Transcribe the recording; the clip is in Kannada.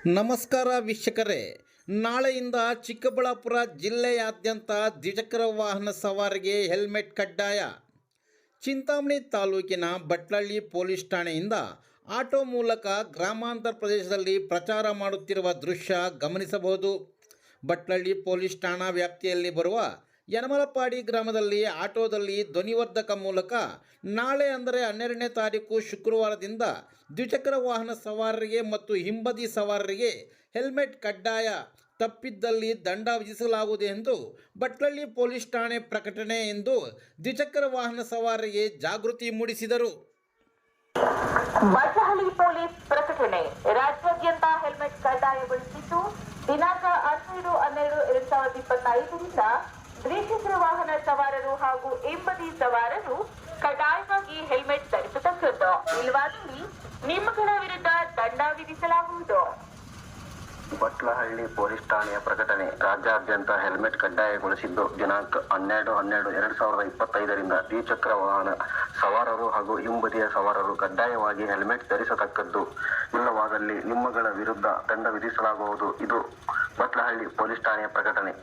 ನಮಸ್ಕಾರ ವೀಕ್ಷಕರೇ, ನಾಳೆಯಿಂದ ಚಿಕ್ಕಬಳ್ಳಾಪುರ ಜಿಲ್ಲೆಯಾದ್ಯಂತ ದ್ವಿಚಕ್ರ ವಾಹನ ಸವಾರಿಗೆ ಹೆಲ್ಮೆಟ್ ಕಡ್ಡಾಯ. ಚಿಂತಾಮಣಿ ತಾಲೂಕಿನ ಬಟ್ಲಳ್ಳಿ ಪೊಲೀಸ್ ಠಾಣೆಯಿಂದ ಆಟೋ ಮೂಲಕ ಗ್ರಾಮಾಂತರ ಪ್ರದೇಶದಲ್ಲಿ ಪ್ರಚಾರ ಮಾಡುತ್ತಿರುವ ದೃಶ್ಯ ಗಮನಿಸಬಹುದು. ಬಟ್ಲಳ್ಳಿ ಪೊಲೀಸ್ ಠಾಣಾ ವ್ಯಾಪ್ತಿಯಲ್ಲಿ ಬರುವ ಯನಮಲಪಾಡಿ ಗ್ರಾಮದಲ್ಲಿ ಆಟೋದಲ್ಲಿ ಧ್ವನಿವರ್ಧಕ ಮೂಲಕ ನಾಳೆ ಅಂದರೆ 12ನೇ ತಾರೀಕು ಶುಕ್ರವಾರದಿಂದ ದ್ವಿಚಕ್ರ ವಾಹನ ಸವಾರರಿಗೆ ಮತ್ತು ಹಿಂಬದಿ ಸವಾರರಿಗೆ ಹೆಲ್ಮೆಟ್ ಕಡ್ಡಾಯ, ತಪ್ಪಿದ್ದಲ್ಲಿ ದಂಡ ವಿಧಿಸಲಾಗುವುದು ಎಂದು ಬಟ್ಲಳ್ಳಿ ಪೊಲೀಸ್ ಠಾಣೆ ಪ್ರಕಟಣೆ ಎಂದು ದ್ವಿಚಕ್ರ ವಾಹನ ಸವಾರರಿಗೆ ಜಾಗೃತಿ ಮೂಡಿಸಿದರು. ಬಟ್ಲಹಳ್ಳಿ ಪೊಲೀಸ್ ಪ್ರಕಟಣೆ. ರಾಜ್ಯಾದ್ಯಂತ ಹೆಲ್ಮೆಟ್ ಕಡ್ಡಾಯಗೊಳಿಸಿದ್ದು ದಿನಾಂಕ 12/12/2025ರಿಂದ ದ್ವಿಚಕ್ರ ವಾಹನ ಸವಾರರು ಹಾಗೂ ಹಿಂಬದಿ ಸವಾರರು ಕಡ್ಡಾಯವಾಗಿ ಹೆಲ್ಮೆಟ್ ಧರಿಸತಕ್ಕದ್ದು. ಇಲ್ಲವಾದಲ್ಲಿ ನಿಮ್ಮಗಳ ವಿರುದ್ಧ ದಂಡ ವಿಧಿಸಲಾಗುವುದು. ಬಟ್ಲಹಳ್ಳಿ ಪೊಲೀಸ್ ಠಾಣೆಯ ಪ್ರಕಟಣೆ. ರಾಜ್ಯಾದ್ಯಂತ ಹೆಲ್ಮೆಟ್ ಕಡ್ಡಾಯಗೊಳಿಸಿದ್ದು ದಿನಾಂಕ 12/12/2025ರಿಂದ ದ್ವಿಚಕ್ರ ವಾಹನ ಸವಾರರು ಹಾಗೂ ಹಿಂಬದಿಯ ಸವಾರರು ಕಡ್ಡಾಯವಾಗಿ ಹೆಲ್ಮೆಟ್ ಧರಿಸತಕ್ಕದ್ದು. ಇಲ್ಲವಾದಲ್ಲಿ ನಿಮ್ಮಗಳ ವಿರುದ್ಧ ದಂಡ ವಿಧಿಸಲಾಗುವುದು. ಇದು ಬಟ್ಲಹಳ್ಳಿ ಪೊಲೀಸ್ ಠಾಣೆಯ ಪ್ರಕಟಣೆ.